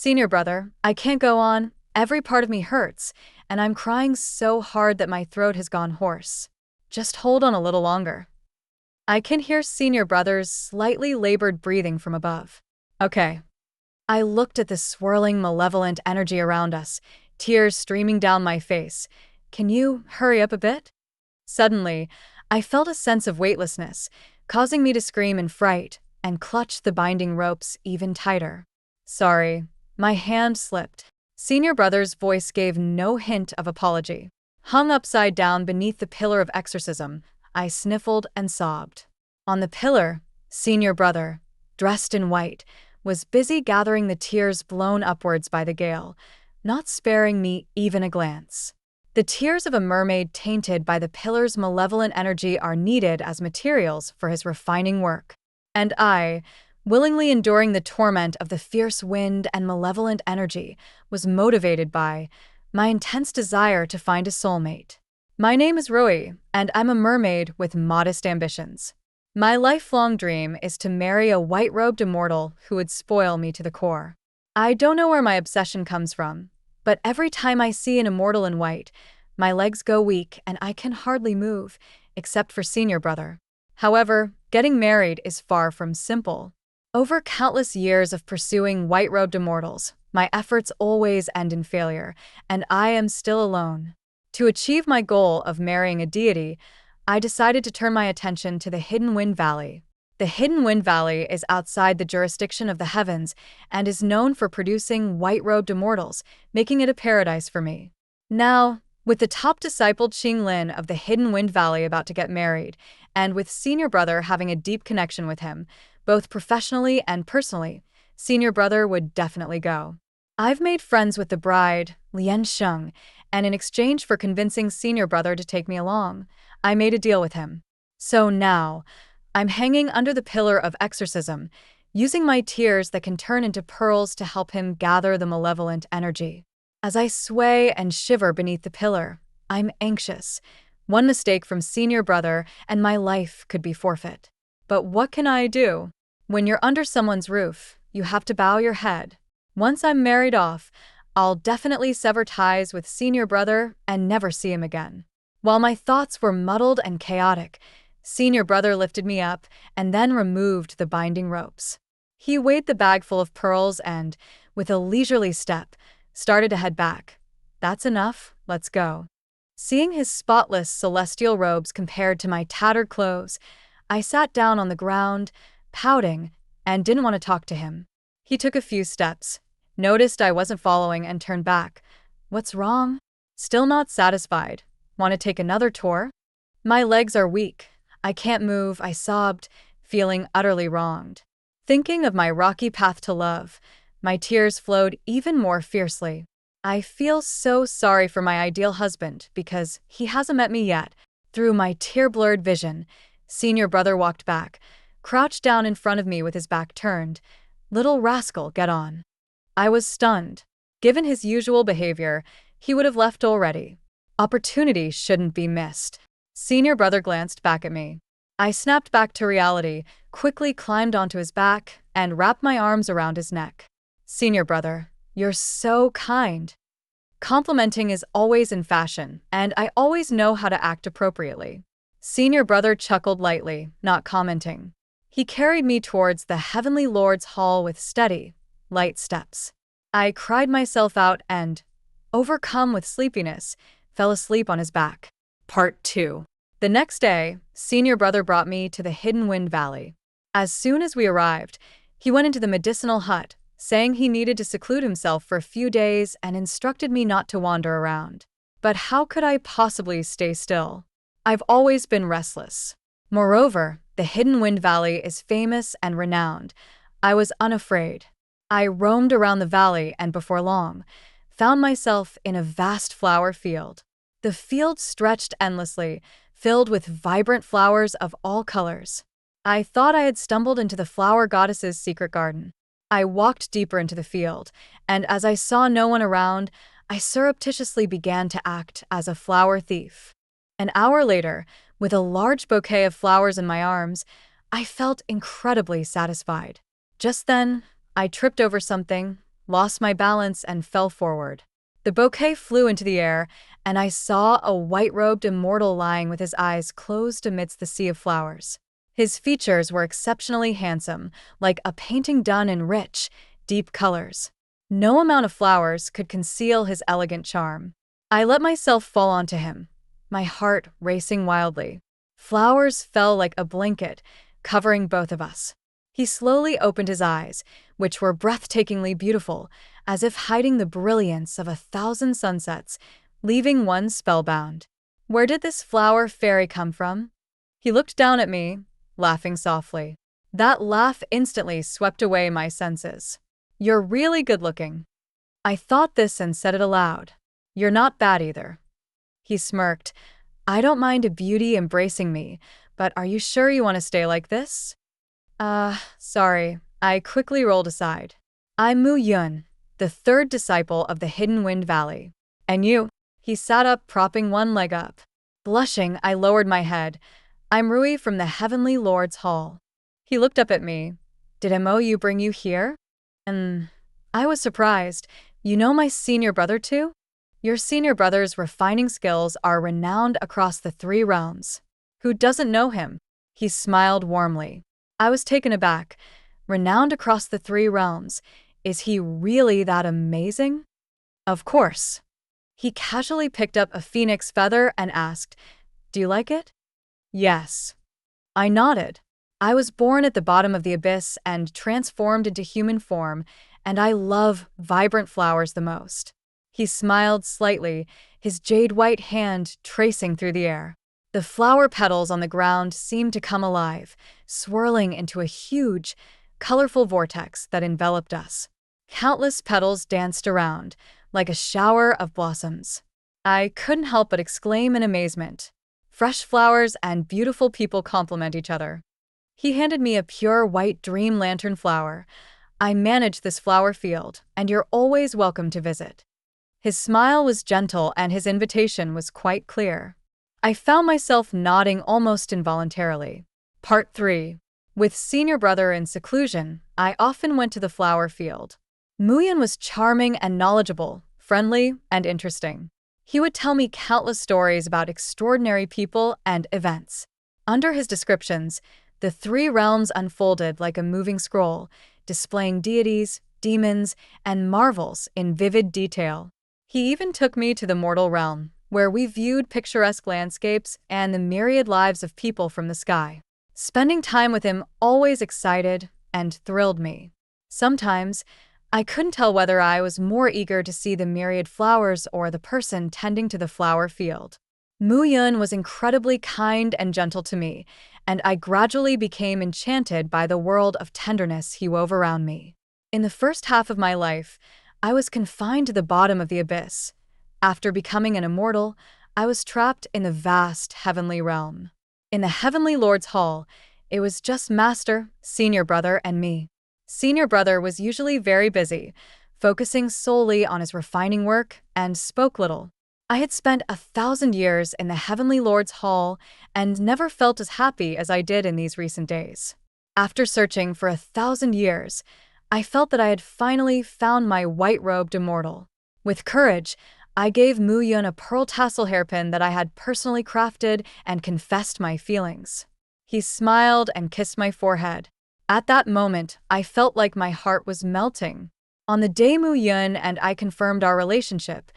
Senior brother, I can't go on. Every part of me hurts, and I'm crying so hard that my throat has gone hoarse. Just hold on a little longer. I can hear senior brother's slightly labored breathing from above. Okay. I looked at the swirling, malevolent energy around us, tears streaming down my face. Can you hurry up a bit? Suddenly, I felt a sense of weightlessness, causing me to scream in fright and clutch the binding ropes even tighter. Sorry, my hand slipped. Senior brother's voice gave no hint of apology. Hung upside down beneath the pillar of exorcism, I sniffled and sobbed. On the pillar, senior brother, dressed in white, was busy gathering the tears blown upwards by the gale, not sparing me even a glance. The tears of a mermaid tainted by the pillar's malevolent energy are needed as materials for his refining work. And I, willingly enduring the torment of the fierce wind and malevolent energy, was motivated by my intense desire to find a soulmate. My name is Ruyi, and I'm a mermaid with modest ambitions. My lifelong dream is to marry a white-robed immortal who would spoil me to the core. I don't know where my obsession comes from, but every time I see an immortal in white, my legs go weak and I can hardly move, except for senior brother. However, getting married is far from simple. Over countless years of pursuing white-robed immortals, my efforts always end in failure, and I am still alone. To achieve my goal of marrying a deity, I decided to turn my attention to the Hidden Wind Valley. The Hidden Wind Valley is outside the jurisdiction of the heavens and is known for producing white-robed immortals, making it a paradise for me. Now, with the top disciple Qinglin of the Hidden Wind Valley about to get married, and with senior brother having a deep connection with him, both professionally and personally, senior brother would definitely go. I've made friends with the bride, Lian Sheng, and in exchange for convincing senior brother to take me along, I made a deal with him. So now, I'm hanging under the pillar of exorcism, using my tears that can turn into pearls to help him gather the malevolent energy. As I sway and shiver beneath the pillar, I'm anxious. One mistake from senior brother and my life could be forfeit. But what can I do? When you're under someone's roof, you have to bow your head. Once I'm married off, I'll definitely sever ties with senior brother and never see him again. While my thoughts were muddled and chaotic, senior brother lifted me up and then removed the binding ropes. He weighed the bag full of pearls and, with a leisurely step, started to head back. That's enough, let's go. Seeing his spotless celestial robes compared to my tattered clothes, I sat down on the ground, pouting, and didn't want to talk to him. He took a few steps, noticed I wasn't following, and turned back. What's wrong? Still not satisfied. Want to take another tour? My legs are weak. I can't move, I sobbed, feeling utterly wronged. Thinking of my rocky path to love, my tears flowed even more fiercely. I feel so sorry for my ideal husband because he hasn't met me yet. Through my tear-blurred vision, senior brother walked back, crouched down in front of me with his back turned. Little rascal, get on. I was stunned. Given his usual behavior, he would have left already. Opportunity shouldn't be missed. Senior brother glanced back at me. I snapped back to reality, quickly climbed onto his back, and wrapped my arms around his neck. Senior brother, you're so kind. Complimenting is always in fashion, and I always know how to act appropriately. Senior brother chuckled lightly, not commenting. He carried me towards the Heavenly Lord's hall with steady, light steps. I cried myself out and, overcome with sleepiness, fell asleep on his back. Part 2. The next day, senior brother brought me to the Hidden Wind Valley. As soon as we arrived, he went into the medicinal hut, saying he needed to seclude himself for a few days and instructed me not to wander around. But how could I possibly stay still? I've always been restless. Moreover, the Hidden Wind Valley is famous and renowned. I was unafraid. I roamed around the valley and before long, found myself in a vast flower field. The field stretched endlessly, filled with vibrant flowers of all colors. I thought I had stumbled into the flower goddess's secret garden. I walked deeper into the field, and as I saw no one around, I surreptitiously began to act as a flower thief. An hour later, with a large bouquet of flowers in my arms, I felt incredibly satisfied. Just then, I tripped over something, lost my balance, and fell forward. The bouquet flew into the air, and I saw a white-robed immortal lying with his eyes closed amidst the sea of flowers. His features were exceptionally handsome, like a painting done in rich, deep colors. No amount of flowers could conceal his elegant charm. I let myself fall onto him, my heart racing wildly. Flowers fell like a blanket, covering both of us. He slowly opened his eyes, which were breathtakingly beautiful, as if hiding the brilliance of 1,000 sunsets, leaving one spellbound. Where did this flower fairy come from? He looked down at me, laughing softly. That laugh instantly swept away my senses. You're really good-looking. I thought this and said it aloud. You're not bad either. He smirked. I don't mind a beauty embracing me, but are you sure you want to stay like this? Sorry. I quickly rolled aside. I'm Mu Yun, the third disciple of the Hidden Wind Valley. And you? He sat up, propping one leg up. Blushing, I lowered my head. I'm Ruyi from the Heavenly Lord's Hall. He looked up at me. Did MOU bring you here? I was surprised. You know my senior brother too? Your senior brother's refining skills are renowned across the 3 realms. Who doesn't know him? He smiled warmly. I was taken aback. Renowned across the 3 realms. Is he really that amazing? Of course. He casually picked up a phoenix feather and asked, Do you like it? Yes. I nodded. I was born at the bottom of the abyss and transformed into human form, and I love vibrant flowers the most. He smiled slightly, his jade-white hand tracing through the air. The flower petals on the ground seemed to come alive, swirling into a huge, colorful vortex that enveloped us. Countless petals danced around, like a shower of blossoms. I couldn't help but exclaim in amazement. Fresh flowers and beautiful people complement each other. He handed me a pure white dream lantern flower. I manage this flower field, and you're always welcome to visit. His smile was gentle and his invitation was quite clear. I found myself nodding almost involuntarily. Part 3. With senior brother in seclusion, I often went to the flower field. Muyan was charming and knowledgeable, friendly and interesting. He would tell me countless stories about extraordinary people and events. Under his descriptions, the 3 realms unfolded like a moving scroll, displaying deities, demons, and marvels in vivid detail. He even took me to the mortal realm, where we viewed picturesque landscapes and the myriad lives of people from the sky. Spending time with him always excited and thrilled me. Sometimes, I couldn't tell whether I was more eager to see the myriad flowers or the person tending to the flower field. Mu Yun was incredibly kind and gentle to me, and I gradually became enchanted by the world of tenderness he wove around me. In the first half of my life, I was confined to the bottom of the abyss. After becoming an immortal, I was trapped in the vast heavenly realm. In the Heavenly Lord's Hall, it was just Master, Senior Brother, and me. Senior Brother was usually very busy, focusing solely on his refining work, and spoke little. I had spent 1,000 years in the Heavenly Lord's Hall and never felt as happy as I did in these recent days. After searching for 1,000 years, I felt that I had finally found my white-robed immortal. With courage, I gave Mu Yun a pearl tassel hairpin that I had personally crafted and confessed my feelings. He smiled and kissed my forehead. At that moment, I felt like my heart was melting. On the day Mu Yun and I confirmed our relationship,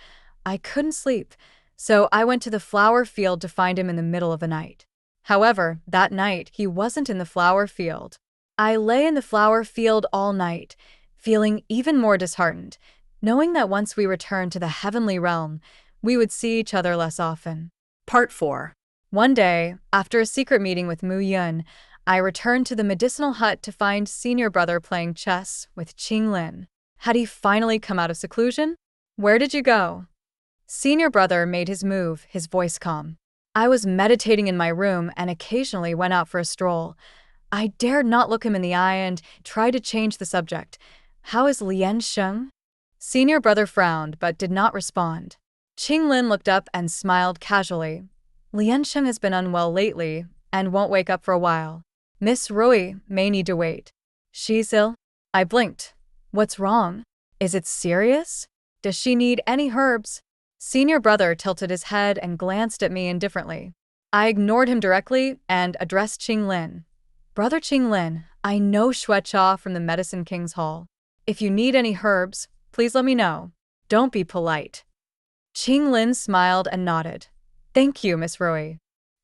I couldn't sleep, so I went to the flower field to find him in the middle of the night. However, that night, he wasn't in the flower field. I lay in the flower field all night, feeling even more disheartened, knowing that once we returned to the heavenly realm, we would see each other less often. Part 4. One day, after a secret meeting with Mu Yun, I returned to the medicinal hut to find Senior Brother playing chess with Qinglin. Had he finally come out of seclusion? Where did you go? Senior Brother made his move, his voice calm. I was meditating in my room and occasionally went out for a stroll. I dared not look him in the eye and tried to change the subject. How is Lian Sheng? Senior Brother frowned but did not respond. Qinglin looked up and smiled casually. Lian Sheng has been unwell lately and won't wake up for a while. Miss Ruyi may need to wait. She's ill? I blinked. What's wrong? Is it serious? Does she need any herbs? Senior brother tilted his head and glanced at me indifferently. I ignored him directly and addressed Qinglin. Brother Qinglin, I know Xuecha from the Medicine King's Hall. If you need any herbs, please let me know. Don't be polite. Qinglin smiled and nodded. Thank you, Miss Ruyi.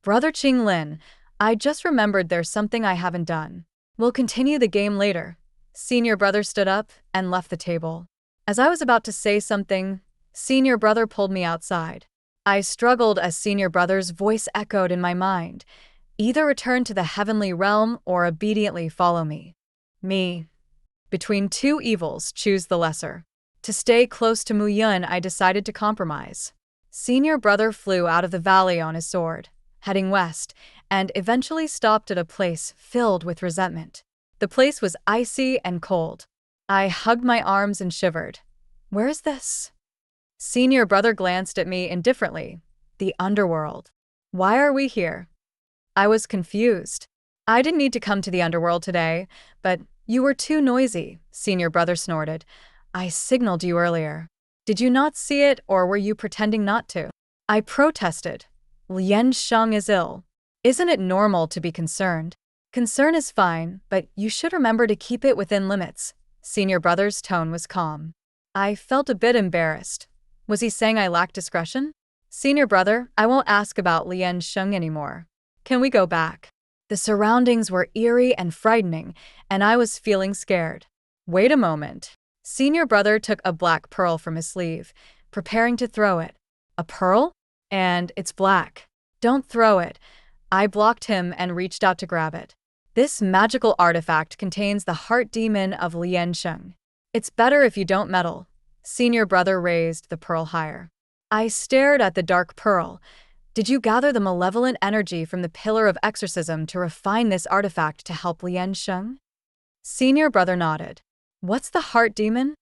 Brother Qinglin, I just remembered there's something I haven't done. We'll continue the game later. Senior brother stood up and left the table. As I was about to say something, senior brother pulled me outside. I struggled as senior brother's voice echoed in my mind. Either return to the heavenly realm or obediently follow me. Me. Between two evils, choose the lesser. To stay close to Mu Yun, I decided to compromise. Senior brother flew out of the valley on his sword, heading west, and eventually stopped at a place filled with resentment. The place was icy and cold. I hugged my arms and shivered. Where is this? Senior brother glanced at me indifferently. The Underworld. Why are we here? I was confused. I didn't need to come to the Underworld today, but you were too noisy, senior brother snorted. I signaled you earlier. Did you not see it, or were you pretending not to? I protested. Lian Sheng is ill. Isn't it normal to be concerned? Concern is fine, but you should remember to keep it within limits. Senior brother's tone was calm. I felt a bit embarrassed. Was he saying I lacked discretion? Senior brother, I won't ask about Lian Sheng anymore. Can we go back? The surroundings were eerie and frightening, and I was feeling scared. Wait a moment. Senior brother took a black pearl from his sleeve, preparing to throw it. A pearl? And it's black. Don't throw it. I blocked him and reached out to grab it. This magical artifact contains the heart demon of Lian Sheng. It's better if you don't meddle. Senior brother raised the pearl higher. I stared at the dark pearl. Did you gather the malevolent energy from the Pillar of Exorcism to refine this artifact to help Lian Sheng? Senior brother nodded. What's the heart demon?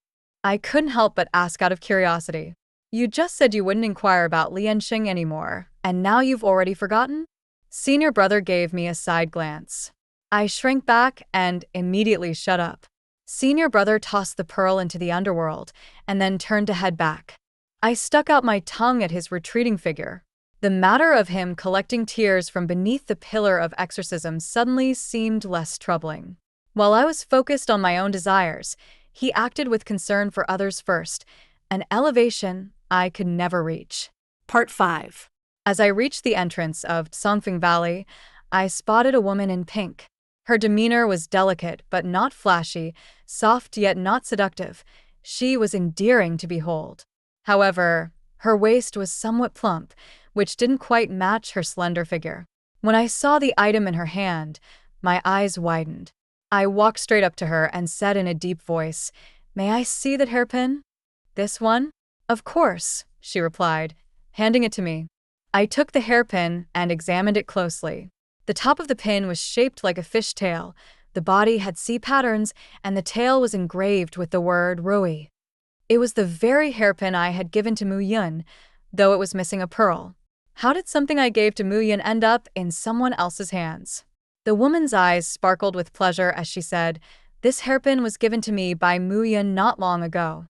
I couldn't help but ask out of curiosity. You just said you wouldn't inquire about Lian Sheng anymore, and now you've already forgotten? Senior brother gave me a side glance. I shrank back and immediately shut up. Senior brother tossed the pearl into the underworld and then turned to head back. I stuck out my tongue at his retreating figure. The matter of him collecting tears from beneath the Pillar of Exorcism suddenly seemed less troubling. While I was focused on my own desires, he acted with concern for others first, an elevation I could never reach. Part 5. As I reached the entrance of Songfeng Valley, I spotted a woman in pink. Her demeanor was delicate but not flashy, soft yet not seductive. She was endearing to behold. However, her waist was somewhat plump, which didn't quite match her slender figure. When I saw the item in her hand, my eyes widened. I walked straight up to her and said in a deep voice, "May I see that hairpin?" "This one?" "Of course," she replied, handing it to me. I took the hairpin and examined it closely. The top of the pin was shaped like a fish tail, the body had sea patterns, and the tail was engraved with the word Ruyi. It was the very hairpin I had given to Mu Yun, though it was missing a pearl. How did something I gave to Mu Yun end up in someone else's hands? The woman's eyes sparkled with pleasure as she said, "This hairpin was given to me by Mu Yun not long ago."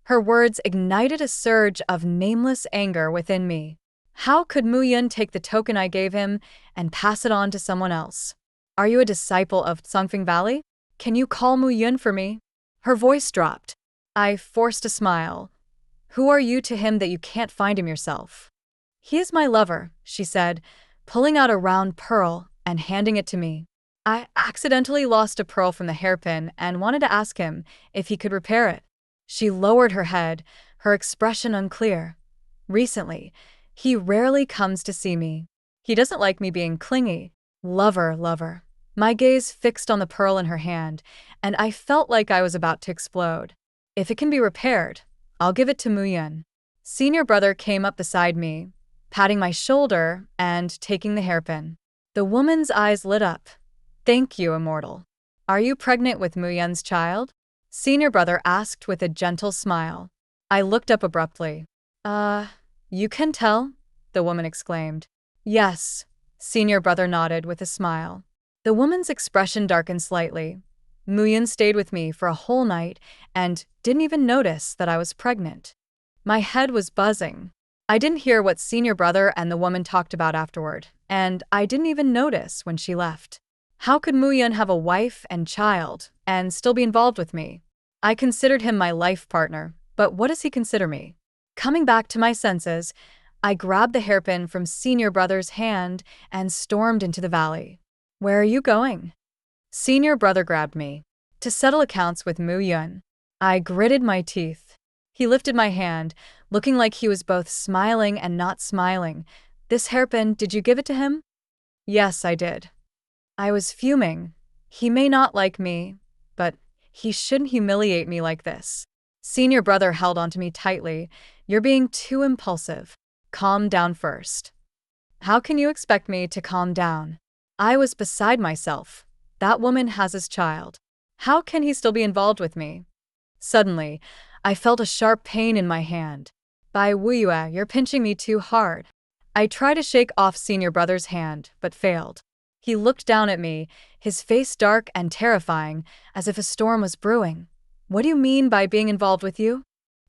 Her words ignited a surge of nameless anger within me. How could Mu Yun take the token I gave him and pass it on to someone else? "Are you a disciple of Songfeng Valley? Can you call Mu Yun for me?" Her voice dropped. I forced a smile. "Who are you to him that you can't find him yourself?" "He is my lover," she said, pulling out a round pearl and handing it to me. I accidentally lost a pearl from the hairpin and wanted to ask him if he could repair it. She lowered her head, her expression unclear. "Recently, he rarely comes to see me. He doesn't like me being clingy. Lover. My gaze fixed on the pearl in her hand, and I felt like I was about to explode. "If it can be repaired, I'll give it to Mu Yun." Senior brother came up beside me, patting my shoulder and taking the hairpin. The woman's eyes lit up. "Thank you, immortal. Are you pregnant with Mu Yun's child?" Senior brother asked with a gentle smile. I looked up abruptly. You can tell?" the woman exclaimed. "Yes," senior brother nodded with a smile. The woman's expression darkened slightly. Muyun stayed with me for a whole night and didn't even notice that I was pregnant. My head was buzzing. I didn't hear what senior brother and the woman talked about afterward, and I didn't even notice when she left. How could Muyun have a wife and child and still be involved with me? I considered him my life partner, but what does he consider me? Coming back to my senses, I grabbed the hairpin from senior brother's hand and stormed into the valley. Where are you going? Senior brother grabbed me. To settle accounts with Muyun. I gritted my teeth. He lifted my hand, looking like he was both smiling and not smiling. This hairpin, did you give it to him? Yes, I did. I was fuming. He may not like me, but he shouldn't humiliate me like this. Senior brother held onto me tightly. You're being too impulsive. Calm down first. How can you expect me to calm down? I was beside myself. That woman has his child. How can he still be involved with me? Suddenly, I felt a sharp pain in my hand. By Ruyi, you're pinching me too hard. I tried to shake off senior brother's hand, but failed. He looked down at me, his face dark and terrifying, as if a storm was brewing. What do you mean by being involved with you?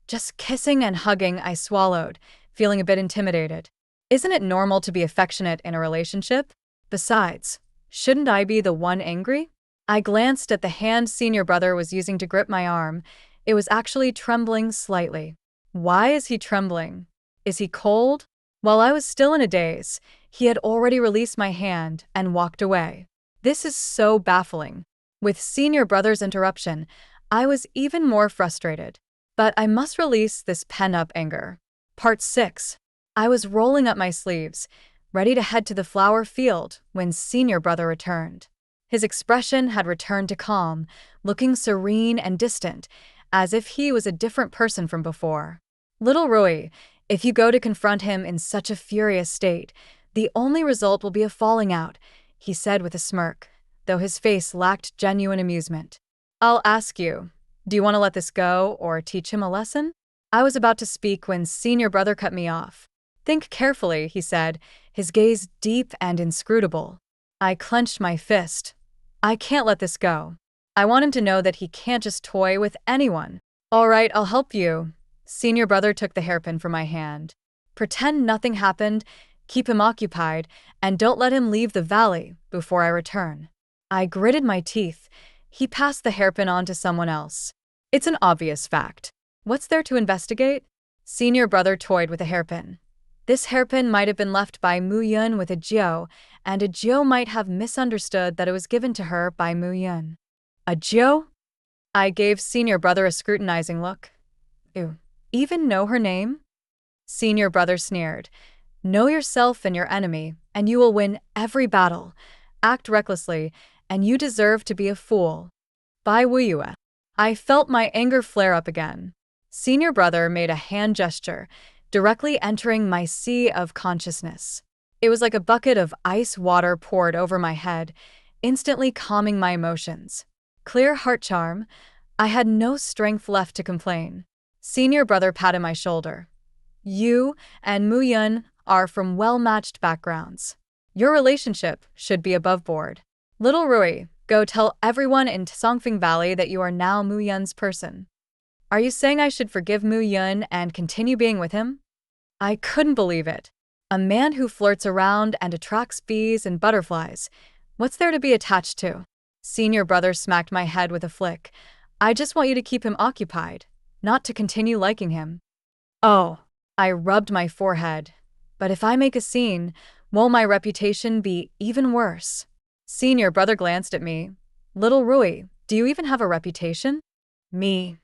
Just kissing and hugging, I swallowed, feeling a bit intimidated. Isn't it normal to be affectionate in a relationship? Besides, shouldn't I be the one angry? I glanced at the hand senior brother was using to grip my arm. It was actually trembling slightly. Why is he trembling? Is he cold? While I was still in a daze, he had already released my hand and walked away. This is so baffling. With senior brother's interruption, I was even more frustrated. But I must release this pent-up anger. Part 6. I was rolling up my sleeves, ready to head to the flower field when senior brother returned. His expression had returned to calm, looking serene and distant, as if he was a different person from before. Little Ruyi, if you go to confront him in such a furious state, the only result will be a falling out, he said with a smirk, though his face lacked genuine amusement. I'll ask you, do you want to let this go or teach him a lesson? I was about to speak when senior brother cut me off. Think carefully, he said, his gaze deep and inscrutable. I clenched my fist. I can't let this go. I want him to know that he can't just toy with anyone. All right, I'll help you. Senior brother took the hairpin from my hand. Pretend nothing happened, keep him occupied, and don't let him leave the valley before I return. I gritted my teeth. He passed the hairpin on to someone else. It's an obvious fact. What's there to investigate? Senior brother toyed with a hairpin. This hairpin might have been left by Muyun with a Jiao, and a Jiao might have misunderstood that it was given to her by Muyun. A Jiao? I gave senior brother a scrutinizing look. Ew. Even know her name? Senior brother sneered. Know yourself and your enemy, and you will win every battle. Act recklessly, and you deserve to be a fool. By Ruyi. I felt my anger flare up again. Senior brother made a hand gesture, directly entering my sea of consciousness. It was like a bucket of ice water poured over my head, instantly calming my emotions. Clear heart charm. I had no strength left to complain. Senior brother patted my shoulder. You and Muyun are from well-matched backgrounds. Your relationship should be above board. Little Ruyi, go tell everyone in Songfeng Valley that you are now Muyun's person. Are you saying I should forgive Muyun and continue being with him? I couldn't believe it. A man who flirts around and attracts bees and butterflies. What's there to be attached to? Senior brother smacked my head with a flick. I just want you to keep him occupied, not to continue liking him. Oh, I rubbed my forehead. But if I make a scene, won't my reputation be even worse? Senior brother glanced at me. Little Ruyi, do you even have a reputation? Me.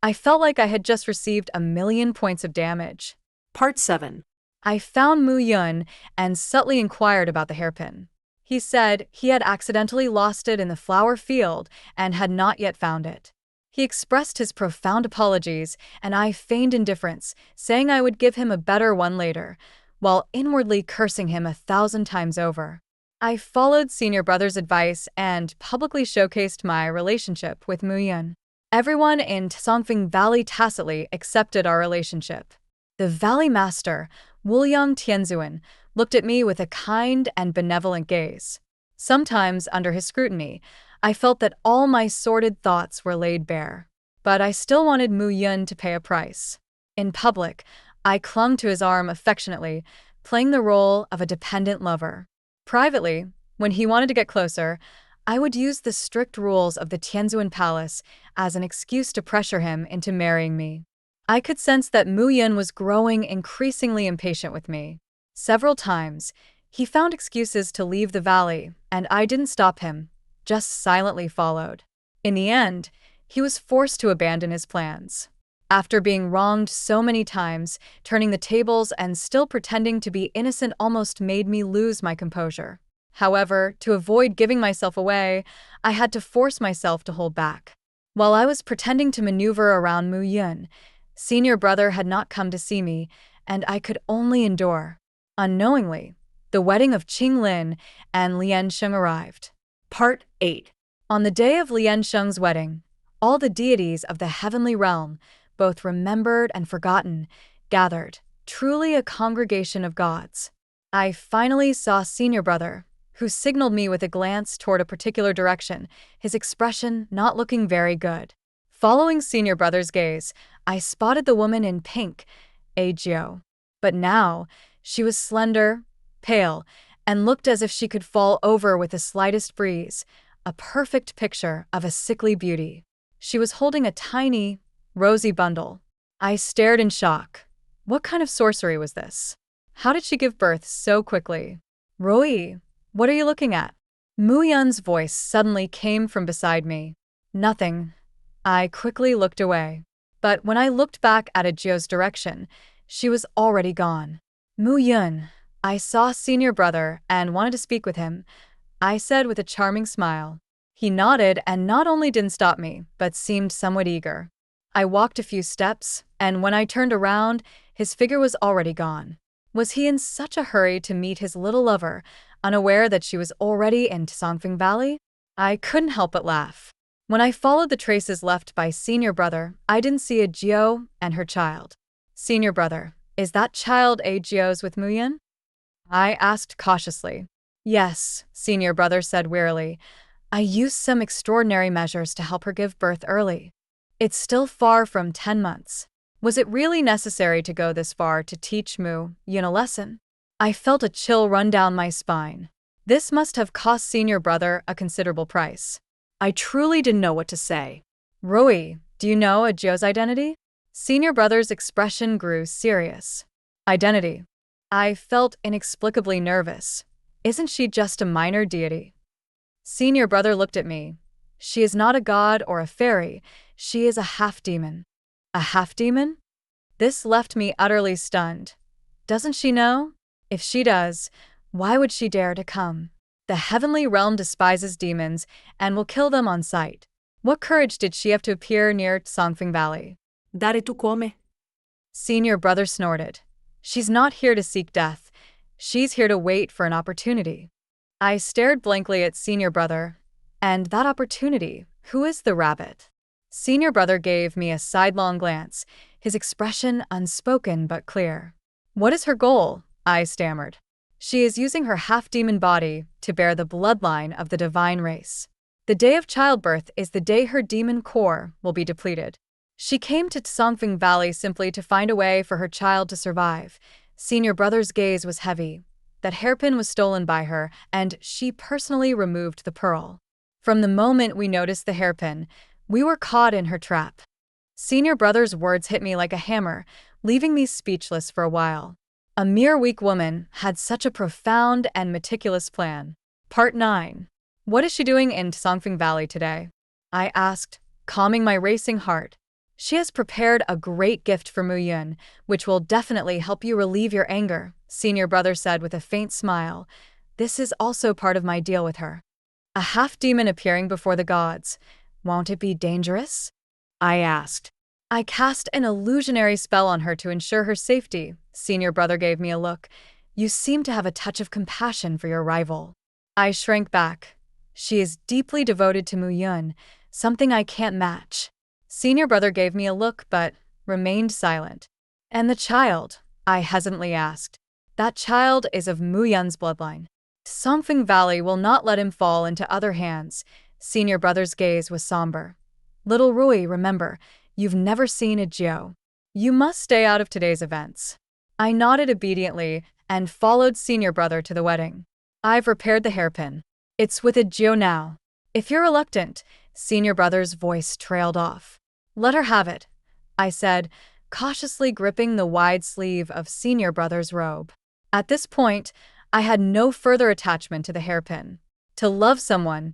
I felt like I had just received 1,000,000 points of damage. Part 7. I found Muyun and subtly inquired about the hairpin. He said he had accidentally lost it in the flower field and had not yet found it. He expressed his profound apologies, and I feigned indifference, saying I would give him a better one later, while inwardly cursing him 1,000 times over. I followed senior brother's advice and publicly showcased my relationship with Muyun. Everyone in Songfeng Valley tacitly accepted our relationship. The valley master, Wuliang Tianzuan, looked at me with a kind and benevolent gaze. Sometimes, under his scrutiny, I felt that all my sordid thoughts were laid bare. But I still wanted Mu Yun to pay a price. In public, I clung to his arm affectionately, playing the role of a dependent lover. Privately, when he wanted to get closer, I would use the strict rules of the Tianzuan Palace as an excuse to pressure him into marrying me. I could sense that Mu Yun was growing increasingly impatient with me. Several times, he found excuses to leave the valley, and I didn't stop him, just silently followed. In the end, he was forced to abandon his plans. After being wronged so many times, turning the tables and still pretending to be innocent almost made me lose my composure. However, to avoid giving myself away, I had to force myself to hold back. While I was pretending to maneuver around Mu Yun, senior brother had not come to see me, and I could only endure. Unknowingly, the wedding of Qing Lin and Lian Sheng arrived. Part 8. On the day of Lian Sheng's wedding, all the deities of the heavenly realm, both remembered and forgotten, gathered, truly a congregation of gods. I finally saw senior brother, who signaled me with a glance toward a particular direction, his expression not looking very good. Following senior brother's gaze, I spotted the woman in pink, Agio. But now, she was slender, pale, and looked as if she could fall over with the slightest breeze, a perfect picture of a sickly beauty. She was holding a tiny, rosy bundle. I stared in shock. What kind of sorcery was this? How did she give birth so quickly? Ruyi, what are you looking at? Mu Yun's voice suddenly came from beside me. Nothing. I quickly looked away. But when I looked back at Agio's direction, she was already gone. Mu Yun, I saw senior brother and wanted to speak with him, I said with a charming smile. He nodded and not only didn't stop me, but seemed somewhat eager. I walked a few steps, and when I turned around, his figure was already gone. Was he in such a hurry to meet his little lover, unaware that she was already in Songfeng Valley? I couldn't help but laugh. When I followed the traces left by senior brother, I didn't see Agio and her child. Senior brother, is that child Agio's with Mu Yun? I asked cautiously. Yes, senior brother said wearily. I used some extraordinary measures to help her give birth early. It's still far from 10 months. Was it really necessary to go this far to teach Mu Yun a lesson? I felt a chill run down my spine. This must have cost senior brother a considerable price. I truly didn't know what to say. Ruyi, do you know Agio's identity? Senior brother's expression grew serious. Identity. I felt inexplicably nervous. Isn't she just a minor deity? Senior brother looked at me. She is not a god or a fairy. She is a half-demon. A half-demon? This left me utterly stunned. Doesn't she know? If she does, why would she dare to come? The heavenly realm despises demons and will kill them on sight. What courage did she have to appear near Songfeng Valley? Dare tu come. Senior brother snorted. She's not here to seek death. She's here to wait for an opportunity. I stared blankly at senior brother. And that opportunity, who is the rabbit? Senior brother gave me a sidelong glance, his expression unspoken but clear. What is her goal? I stammered. She is using her half-demon body to bear the bloodline of the divine race. The day of childbirth is the day her demon core will be depleted. She came to Songfeng Valley simply to find a way for her child to survive. Senior brother's gaze was heavy. That hairpin was stolen by her, and she personally removed the pearl. From the moment we noticed the hairpin, we were caught in her trap. Senior brother's words hit me like a hammer, leaving me speechless for a while. A mere weak woman had such a profound and meticulous plan. Part 9. What is she doing in Songfeng Valley today? I asked, calming my racing heart. She has prepared a great gift for Mu Yun, which will definitely help you relieve your anger, senior brother said with a faint smile. This is also part of my deal with her. A half-demon appearing before the gods. Won't it be dangerous? I asked. I cast an illusionary spell on her to ensure her safety. Senior brother gave me a look. You seem to have a touch of compassion for your rival. I shrank back. She is deeply devoted to Mu Yun, something I can't match. Senior brother gave me a look but remained silent. And the child? I hesitantly asked. That child is of Mu Yun's bloodline. Songfeng Valley will not let him fall into other hands, Senior brother's gaze was somber. Little Ruyi, remember, you've never seen a Geo. You must stay out of today's events. I nodded obediently and followed senior brother to the wedding. I've repaired the hairpin. It's with a Geo now. If you're reluctant, senior brother's voice trailed off. Let her have it, I said, cautiously gripping the wide sleeve of senior brother's robe. At this point, I had no further attachment to the hairpin. To love someone,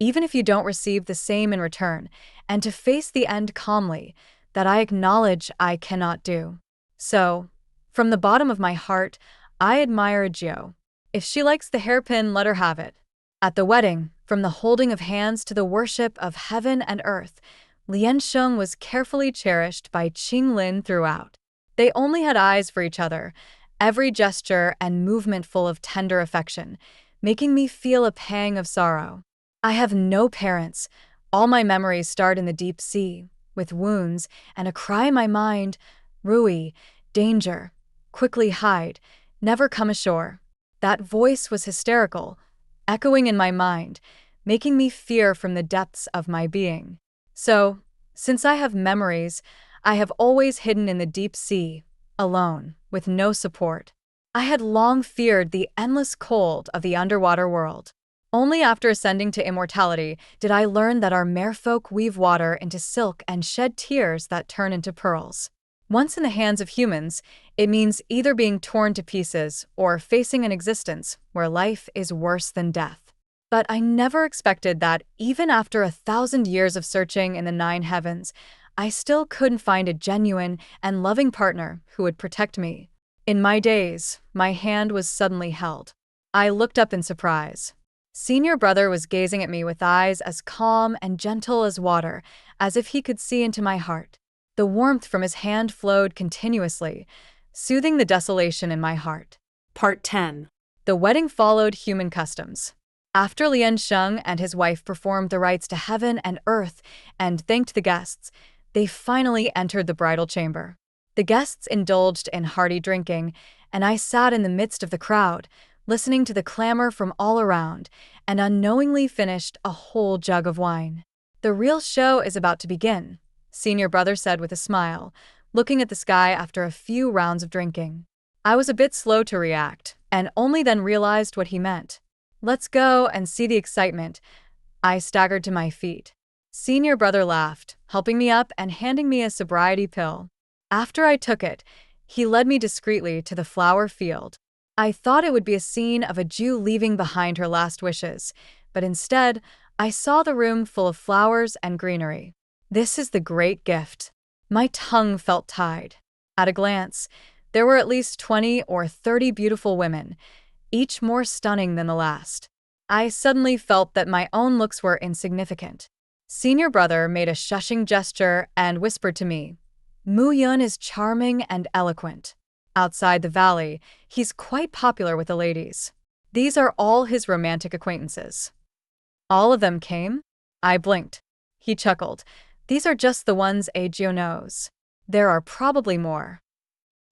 even if you don't receive the same in return, and to face the end calmly, that I acknowledge I cannot do. So, from the bottom of my heart, I admire Geo. If she likes the hairpin, let her have it. At the wedding, from the holding of hands to the worship of heaven and earth, Liansheng was carefully cherished by Qinglin throughout. They only had eyes for each other, every gesture and movement full of tender affection, making me feel a pang of sorrow. I have no parents. All my memories start in the deep sea, with wounds and a cry in my mind, Ruyi, danger, quickly hide, never come ashore. That voice was hysterical, echoing in my mind, making me fear from the depths of my being. So, since I have memories, I have always hidden in the deep sea, alone, with no support. I had long feared the endless cold of the underwater world. Only after ascending to immortality did I learn that our merfolk weave water into silk and shed tears that turn into pearls. Once in the hands of humans, it means either being torn to pieces or facing an existence where life is worse than death. But I never expected that even after 1,000 years of searching in the 9 heavens, I still couldn't find a genuine and loving partner who would protect me. In my daze, my hand was suddenly held. I looked up in surprise. Senior brother was gazing at me with eyes as calm and gentle as water, as if he could see into my heart. The warmth from his hand flowed continuously, soothing the desolation in my heart. Part 10. The wedding followed human customs. After Liansheng and his wife performed the rites to heaven and earth and thanked the guests, they finally entered the bridal chamber. The guests indulged in hearty drinking, and I sat in the midst of the crowd, listening to the clamor from all around, and unknowingly finished a whole jug of wine. The real show is about to begin, senior brother said with a smile, looking at the sky after a few rounds of drinking. I was a bit slow to react, and only then realized what he meant. Let's go and see the excitement. I staggered to my feet. Senior brother laughed, helping me up and handing me a sobriety pill. After I took it, he led me discreetly to the flower field. I thought it would be a scene of a Jew leaving behind her last wishes, but instead, I saw the room full of flowers and greenery. This is the great gift. My tongue felt tied. At a glance, there were at least 20 or 30 beautiful women, each more stunning than the last. I suddenly felt that my own looks were insignificant. Senior brother made a shushing gesture and whispered to me, Mu Yun is charming and eloquent. Outside the valley, he's quite popular with the ladies. These are all his romantic acquaintances. All of them came? I blinked. He chuckled. These are just the ones Agio knows. There are probably more.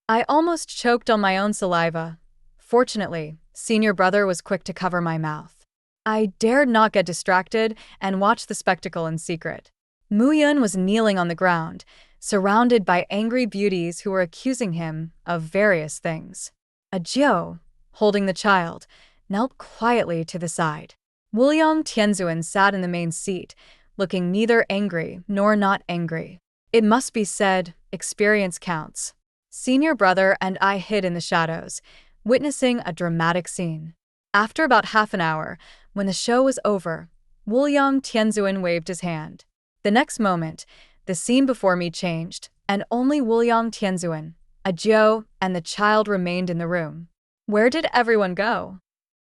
I almost choked on my own saliva. Fortunately, senior brother was quick to cover my mouth. I dared not get distracted and watch the spectacle in secret. Mu Yun was kneeling on the ground, surrounded by angry beauties who were accusing him of various things. Agio, holding the child, knelt quietly to the side. Wuliang Tianzuan sat in the main seat, looking neither angry nor not angry. It must be said, experience counts. Senior brother and I hid in the shadows, witnessing a dramatic scene. After about half an hour, when the show was over, Wuliang Tianzuan waved his hand. The next moment, the scene before me changed, and only Wuliang Tianzuan, Agio, and the child remained in the room. Where did everyone go?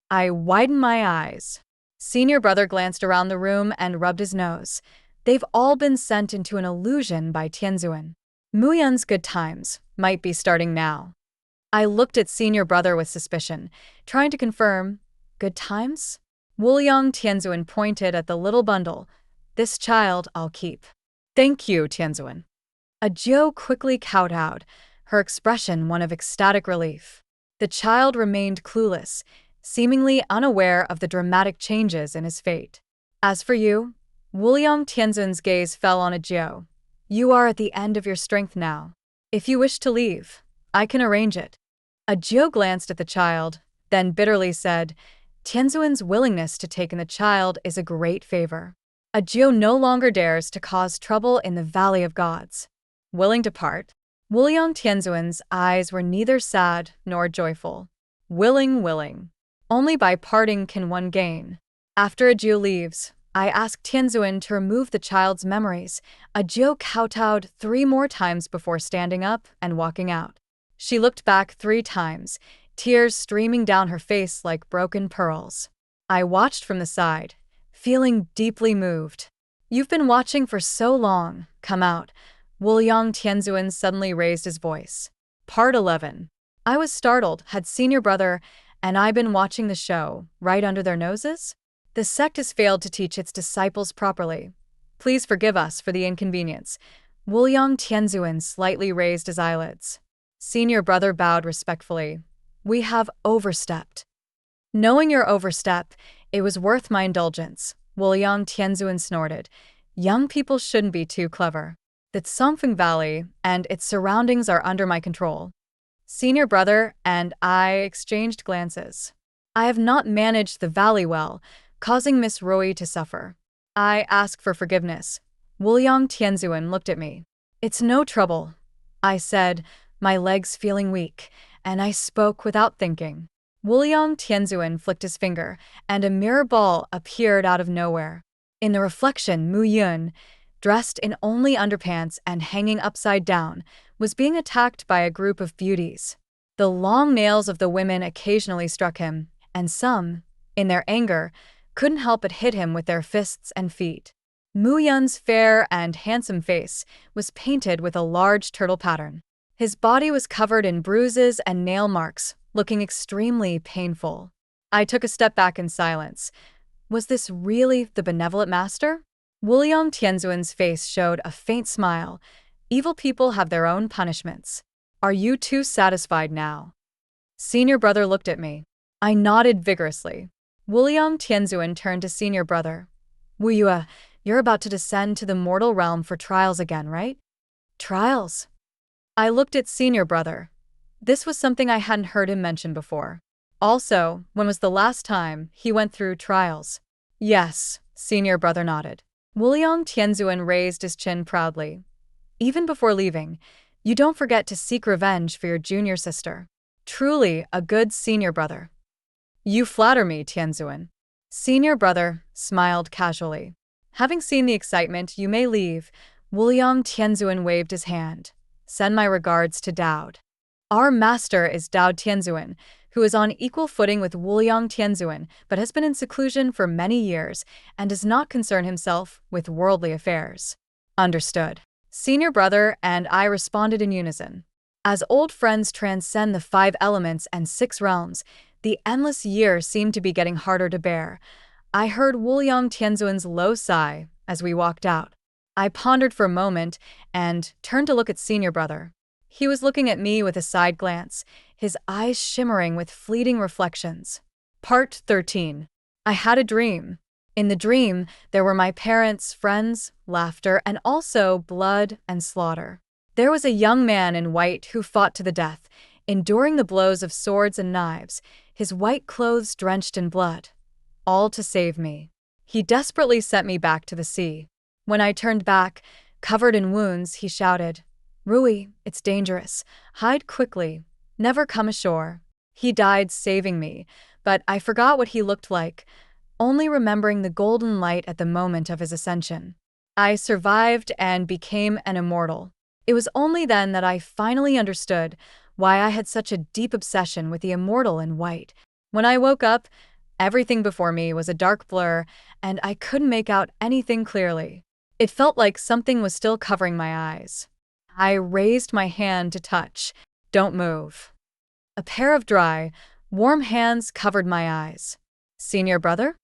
I widened my eyes. Senior brother glanced around the room and rubbed his nose. They've all been sent into an illusion by Tianzuan. Mu Yun's good times might be starting now. I looked at senior brother with suspicion, trying to confirm, good times? Wuliang Tianzuan pointed at the little bundle. This child I'll keep. Thank you, Tianzuan. Agio quickly kowtowed, her expression one of ecstatic relief. The child remained clueless, seemingly unaware of the dramatic changes in his fate. As for you, Wuliang Tianzun's gaze fell on Ajio. You are at the end of your strength now. If you wish to leave, I can arrange it. Ajio glanced at the child, then bitterly said, Tianzun's willingness to take in the child is a great favor. Ajio no longer dares to cause trouble in the Valley of Gods. Willing to part? Wuliang Tianzun's eyes were neither sad nor joyful. Willing. Only by parting can one gain. After Ajio leaves, I asked Tianzun to remove the child's memories. Ajio kowtowed 3 more times before standing up and walking out. She looked back 3 times, tears streaming down her face like broken pearls. I watched from the side, feeling deeply moved. You've been watching for so long, come out. Wuliang Tianzun suddenly raised his voice. Part 11. I was startled. Had senior brother and I been watching the show right under their noses? The sect has failed to teach its disciples properly. Please forgive us for the inconvenience. Wuliang Tianzun slightly raised his eyelids. Senior brother bowed respectfully. We have overstepped. Knowing your overstep, it was worth my indulgence. Wuliang Tianzun snorted. Young people shouldn't be too clever. The Songfeng Valley and its surroundings are under my control. Senior brother and I exchanged glances. I have not managed the valley well, causing Miss Ruyi to suffer. I ask for forgiveness. Wuliang Tianzun looked at me. It's no trouble, I said, my legs feeling weak, and I spoke without thinking. Wuliang Tianzun flicked his finger, and a mirror ball appeared out of nowhere. In the reflection, Mu Yun, dressed in only underpants and hanging upside down, was being attacked by a group of beauties. The long nails of the women occasionally struck him, and some, in their anger, couldn't help but hit him with their fists and feet. Mu Yun's fair and handsome face was painted with a large turtle pattern. His body was covered in bruises and nail marks, looking extremely painful. I took a step back in silence. Was this really the benevolent master? Wuliang Tianzun's face showed a faint smile. Evil people have their own punishments. Are you too satisfied now? Senior brother looked at me. I nodded vigorously. Wuliang Tianzun turned to senior brother. Wu Yue, you're about to descend to the mortal realm for trials again, right? Trials? I looked at senior brother. This was something I hadn't heard him mention before. Also, when was the last time he went through trials? Yes, senior brother nodded. Wuliang Tianzun raised his chin proudly. Even before leaving, you don't forget to seek revenge for your junior sister. Truly a good senior brother. You flatter me, Tianzun. Senior brother smiled casually. Having seen the excitement, you may leave. Wuliang Tianzun waved his hand. Send my regards to Daud. Our master is Daud Tianzun, who is on equal footing with Wuliang Tianzun, but has been in seclusion for many years and does not concern himself with worldly affairs. Understood. Senior brother and I responded in unison. As old friends transcend the 5 elements and 6 realms, the endless year seemed to be getting harder to bear. I heard Wuliang Tianzun's low sigh as we walked out. I pondered for a moment and turned to look at senior brother. He was looking at me with a side glance, his eyes shimmering with fleeting reflections. Part 13. I had a dream. In the dream, there were my parents, friends, laughter, and also blood and slaughter. There was a young man in white who fought to the death, enduring the blows of swords and knives, his white clothes drenched in blood. All to save me. He desperately sent me back to the sea. When I turned back, covered in wounds, he shouted, Ruyi, it's dangerous. Hide quickly. Never come ashore. He died saving me, but I forgot what he looked like, only remembering the golden light at the moment of his ascension. I survived and became an immortal. It was only then that I finally understood why I had such a deep obsession with the immortal in white. When I woke up, everything before me was a dark blur, and I couldn't make out anything clearly. It felt like something was still covering my eyes. I raised my hand to touch. Don't move. A pair of dry, warm hands covered my eyes. Senior brother?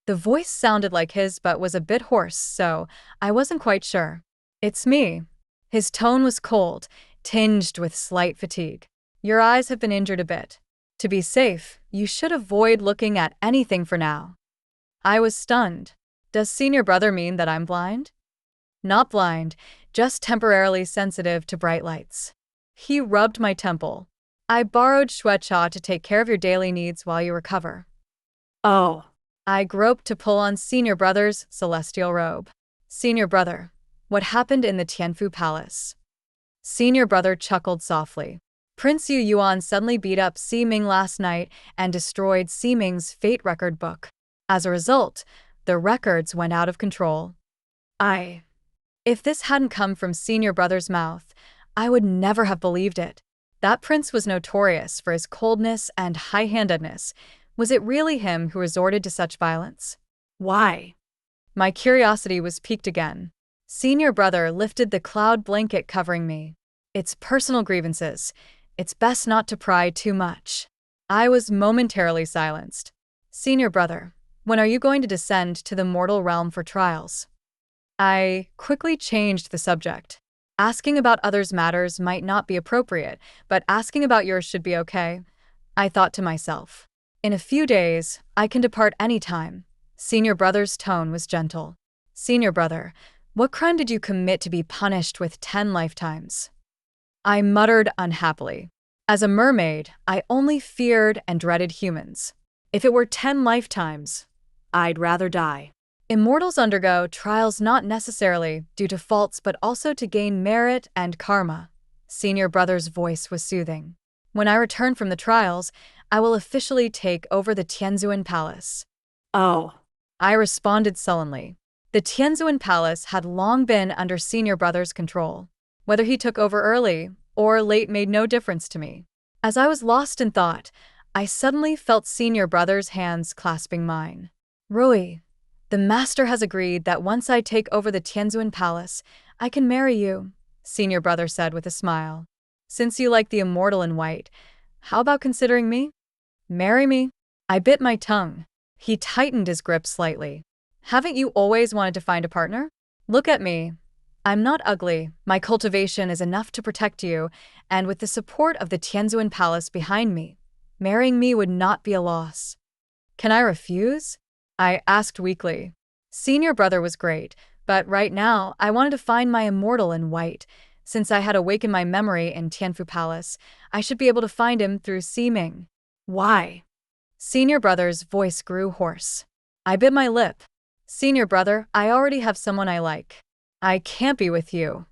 The voice sounded like his but was a bit hoarse, so I wasn't quite sure. It's me. His tone was cold, tinged with slight fatigue. Your eyes have been injured a bit. To be safe, you should avoid looking at anything for now. I was stunned. Does senior brother mean that I'm blind? Not blind, just temporarily sensitive to bright lights. He rubbed my temple. I borrowed Shuecha to take care of your daily needs while you recover. Oh, I groped to pull on senior brother's celestial robe. Senior brother, what happened in the Tianfu Palace? Senior brother chuckled softly. Prince Yu Yuan suddenly beat up Si Ming last night and destroyed Si Ming's fate record book. As a result, the records went out of control. If this hadn't come from senior brother's mouth, I would never have believed it. That prince was notorious for his coldness and high-handedness. Was it really him who resorted to such violence? why? My curiosity was piqued again. Senior brother lifted the cloud blanket covering me. It's personal grievances. It's best not to pry too much. I was momentarily silenced. Senior brother, when are you going to descend to the mortal realm for trials? I quickly changed the subject. Asking about others' matters might not be appropriate, but asking about yours should be okay. I thought to myself. In a few days, I can depart any time. Senior brother's tone was gentle. Senior brother, what crime did you commit to be punished with 10 lifetimes? I muttered unhappily. As a mermaid, I only feared and dreaded humans. If it were 10 lifetimes, I'd rather die. immortals undergo trials not necessarily due to faults but also to gain merit and karma. Senior brother's voice was soothing. When I return from the trials, I will officially take over the Tianzuan Palace. Oh, I responded sullenly. The Tianzuan Palace had long been under senior brother's control. Whether he took over early or late made no difference to me. As I was lost in thought, I suddenly felt senior brother's hands clasping mine. Ruyi, the master has agreed that once I take over the Tianzuan Palace, I can marry you, senior brother said with a smile. Since you like the immortal in white, how about considering me? Marry me? I bit my tongue. He tightened his grip slightly. Haven't you always wanted to find a partner? Look at me. I'm not ugly. My cultivation is enough to protect you, and with the support of the Tianzuan Palace behind me, marrying me would not be a loss. Can I refuse? I asked weakly. Senior brother was great, but right now I wanted to find my immortal in white. Since I had awakened my memory in Tianfu Palace, I should be able to find him through Si Ming. why? Senior brother's voice grew hoarse. I bit my lip. Senior brother, I already have someone I like. I can't be with you.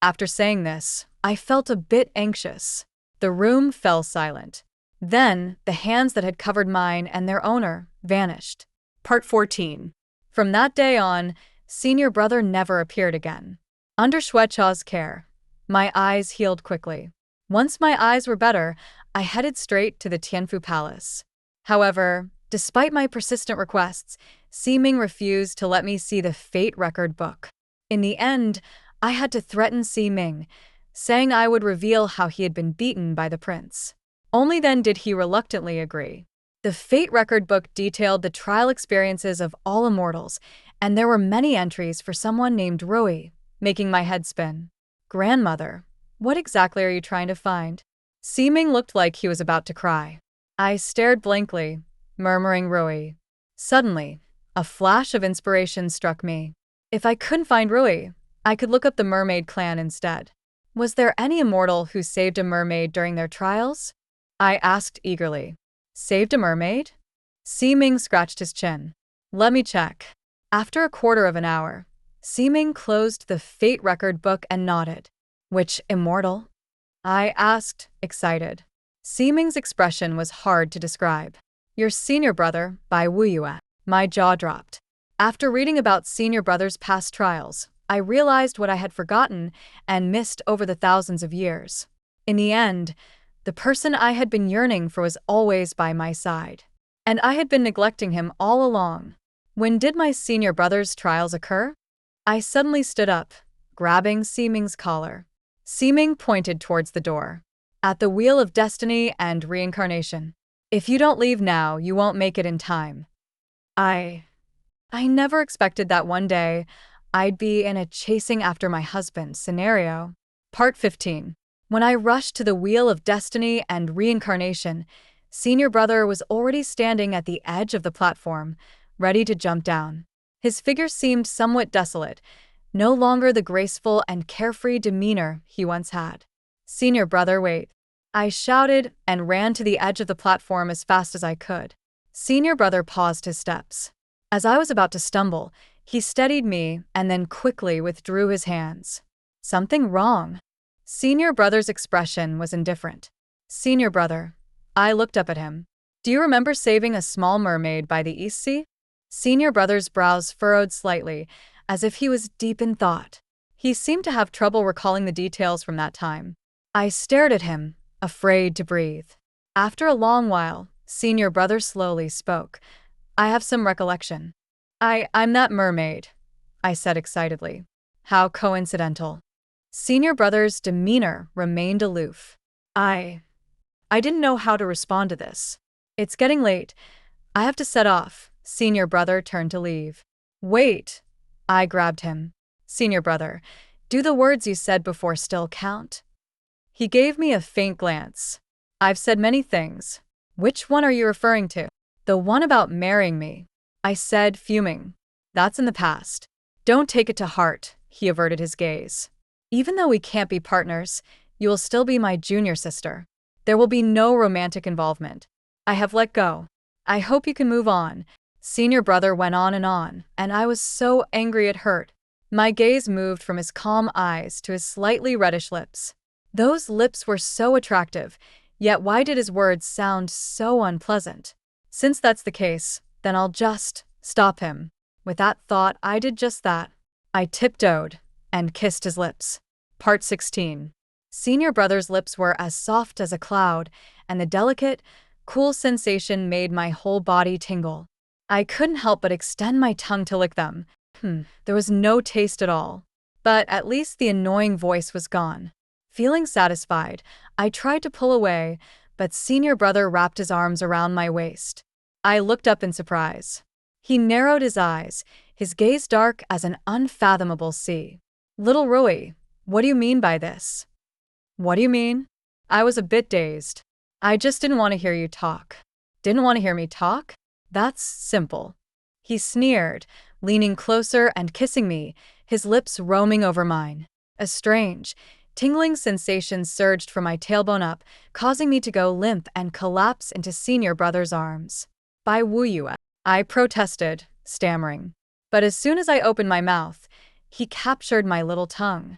After saying this, I felt a bit anxious. The room fell silent. Then, the hands that had covered mine and their owner vanished. Part 14. From that day on, senior brother never appeared again. Under Shuecha's care, my eyes healed quickly. Once my eyes were better, I headed straight to the Tianfu Palace. However, despite my persistent requests, Si Ming refused to let me see the fate record book. In the end, I had to threaten Si Ming, saying I would reveal how he had been beaten by the prince. Only then did he reluctantly agree. The fate record book detailed the trial experiences of all immortals, and there were many entries for someone named Ruyi, making my head spin. Grandmother, what exactly are you trying to find? Si Ming looked like he was about to cry. I stared blankly, murmuring Ruyi. Suddenly, a flash of inspiration struck me. If I couldn't find Ruyi, I could look up the mermaid clan instead. Was there any immortal who saved a mermaid during their trials? I asked eagerly. Saved a mermaid? Si Ming scratched his chin. Let me check. After a quarter of an hour, Si Ming closed the fate record book and nodded. Which immortal? I asked, excited. Si Ming's expression was hard to describe. Your senior brother, by Wu Yue. My jaw dropped. After reading about senior brother's past trials, I realized what I had forgotten and missed over the thousands of years. In the end, the person I had been yearning for was always by my side. And I had been neglecting him all along. When did my senior brother's trials occur? I suddenly stood up, grabbing Si Ming's collar. Si Ming pointed towards the door. At the Wheel of Destiny and Reincarnation. If you don't leave now, you won't make it in time. I never expected that one day I'd be in a chasing after my husband scenario. Part 15. When I rushed to the Wheel of Destiny and Reincarnation, senior brother was already standing at the edge of the platform, ready to jump down. His figure seemed somewhat desolate, no longer the graceful and carefree demeanor he once had. "Senior brother, wait." I shouted and ran to the edge of the platform as fast as I could. Senior brother paused his steps. As I was about to stumble, he steadied me and then quickly withdrew his hands. Something wrong? Senior brother's expression was indifferent. "Senior brother." I looked up at him. "Do you remember saving a small mermaid by the East Sea?" Senior brother's brows furrowed slightly, as if he was deep in thought. He seemed to have trouble recalling the details from that time. I stared at him, afraid to breathe. After a long while, senior brother slowly spoke. "I have some recollection. I'm that mermaid," I said excitedly. "How coincidental." Senior brother's demeanor remained aloof. I didn't know how to respond to this. "It's getting late. I have to set off." Senior brother turned to leave. "Wait." I grabbed him. "Senior brother, do the words you said before still count?" He gave me a faint glance. "I've said many things. Which one are you referring to?" "The one about marrying me," I said, fuming. "That's in the past. Don't take it to heart." He averted his gaze. "Even though we can't be partners, you will still be my junior sister. There will be no romantic involvement. I have let go. I hope you can move on." Senior brother went on, and I was so angry it hurt. My gaze moved from his calm eyes to his slightly reddish lips. Those lips were so attractive, yet why did his words sound so unpleasant? Since that's the case, then I'll just stop him. With that thought, I did just that. I tiptoed and kissed his lips. Part 16. Senior brother's lips were as soft as a cloud, and the delicate, cool sensation made my whole body tingle. I couldn't help but extend my tongue to lick them. There was no taste at all. But at least the annoying voice was gone. Feeling satisfied, I tried to pull away, but senior brother wrapped his arms around my waist. I looked up in surprise. He narrowed his eyes, his gaze dark as an unfathomable sea. "Little Ruyi, what do you mean by this?" "What do you mean?" I was a bit dazed. "I just didn't want to hear you talk." "Didn't want to hear me talk? That's simple." He sneered, leaning closer and kissing me, his lips roaming over mine. A strange, tingling sensation surged from my tailbone up, causing me to go limp and collapse into senior brother's arms. "By Ruyi," I protested, stammering. But as soon as I opened my mouth, he captured my little tongue.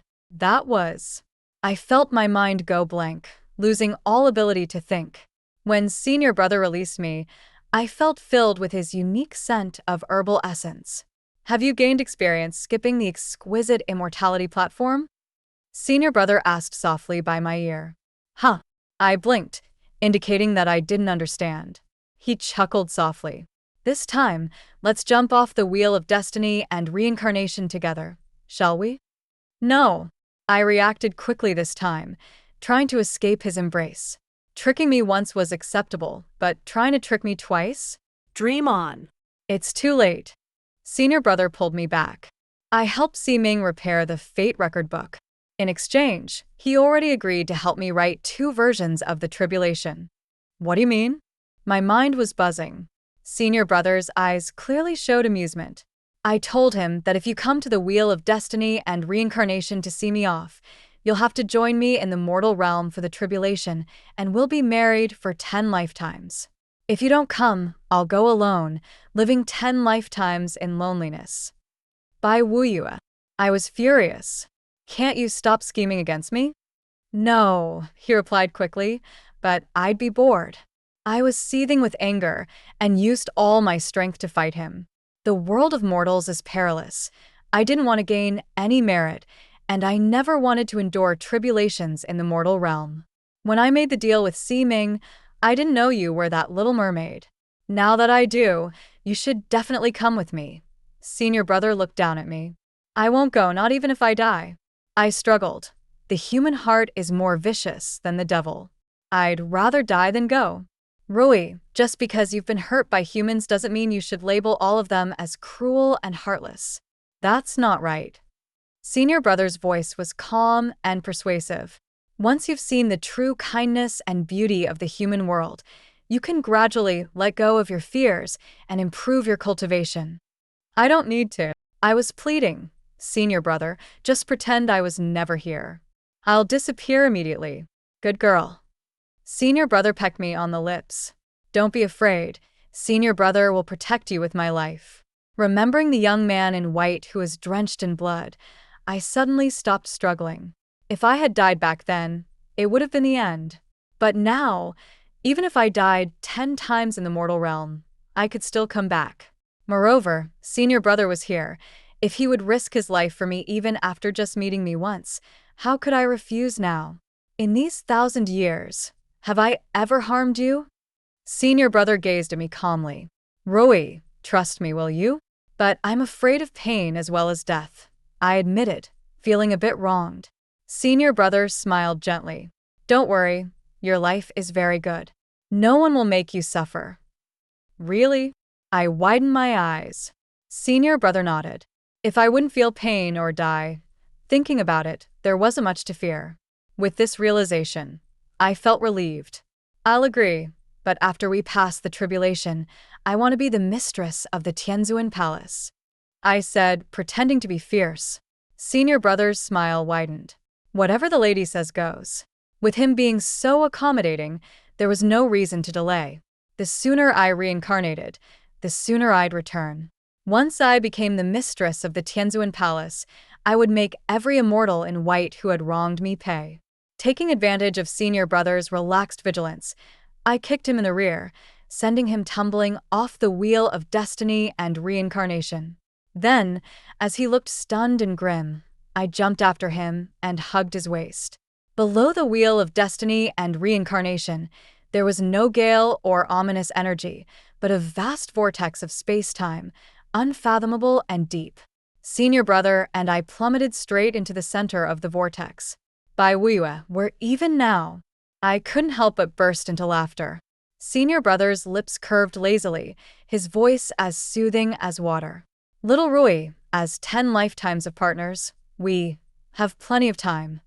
I felt my mind go blank, losing all ability to think. When senior brother released me, I felt filled with his unique scent of herbal essence. "Have you gained experience skipping the exquisite immortality platform?" Senior brother asked softly by my ear. "Huh." I blinked, indicating that I didn't understand. He chuckled softly. "This time, let's jump off the wheel of destiny and reincarnation together, shall we?" "No." I reacted quickly this time, trying to escape his embrace. Tricking me once was acceptable, but trying to trick me twice? Dream on. "It's too late." Senior brother pulled me back. I helped Si-Ming repair the Fate record book. In exchange, he already agreed to help me write 2 versions of the tribulation. "What do you mean?" My mind was buzzing. Senior brother's eyes clearly showed amusement. "I told him that if you come to the Wheel of Destiny and Reincarnation to see me off, you'll have to join me in the mortal realm for the tribulation, and we'll be married for 10 lifetimes. If you don't come, I'll go alone, living 10 lifetimes in loneliness." By Ruyi. I was furious. "Can't you stop scheming against me?" "No," he replied quickly, "but I'd be bored." I was seething with anger and used all my strength to fight him. The world of mortals is perilous. I didn't want to gain any merit, and I never wanted to endure tribulations in the mortal realm. When I made the deal with Si-Ming, I didn't know you were that little mermaid. Now that I do, you should definitely come with me. Senior brother looked down at me. "I won't go, not even if I die." I struggled. The human heart is more vicious than the devil. I'd rather die than go. "Ruyi, just because you've been hurt by humans doesn't mean you should label all of them as cruel and heartless. That's not right." Senior brother's voice was calm and persuasive. "Once you've seen the true kindness and beauty of the human world, you can gradually let go of your fears and improve your cultivation." I don't need to. I was pleading. Senior brother, just pretend I was never here. I'll disappear immediately. Good girl. Senior brother pecked me on the lips. Don't be afraid. Senior brother will protect you with my life. Remembering the young man in white who was drenched in blood, I suddenly stopped struggling. If I had died back then, it would have been the end. But now, even if I died 10 times in the mortal realm, I could still come back. Moreover, senior brother was here. If he would risk his life for me even after just meeting me once, how could I refuse now? In these 1,000 years, have I ever harmed you? Senior brother gazed at me calmly. Ruyi, trust me, will you? But I'm afraid of pain as well as death, I admitted, feeling a bit wronged. Senior brother smiled gently. Don't worry, your life is very good. No one will make you suffer. Really? I widened my eyes. Senior brother nodded. If I wouldn't feel pain or die, thinking about it, there wasn't much to fear. With this realization, I felt relieved. I'll agree, but after we pass the tribulation, I want to be the mistress of the Tianzuan palace. I said, pretending to be fierce. Senior brother's smile widened. Whatever the lady says goes. With him being so accommodating, there was no reason to delay. The sooner I reincarnated, the sooner I'd return. Once I became the mistress of the Tianzuan palace, I would make every immortal in white who had wronged me pay. Taking advantage of senior brother's relaxed vigilance, I kicked him in the rear, sending him tumbling off the wheel of destiny and reincarnation. Then, as he looked stunned and grim, I jumped after him and hugged his waist. Below the wheel of destiny and reincarnation, there was no gale or ominous energy, but a vast vortex of space-time, unfathomable and deep. Senior brother and I plummeted straight into the center of the vortex. By Wuyi, where even now, I couldn't help but burst into laughter. Senior brother's lips curved lazily, his voice as soothing as water. Little Ruyi, as 10 lifetimes of partners, we have plenty of time.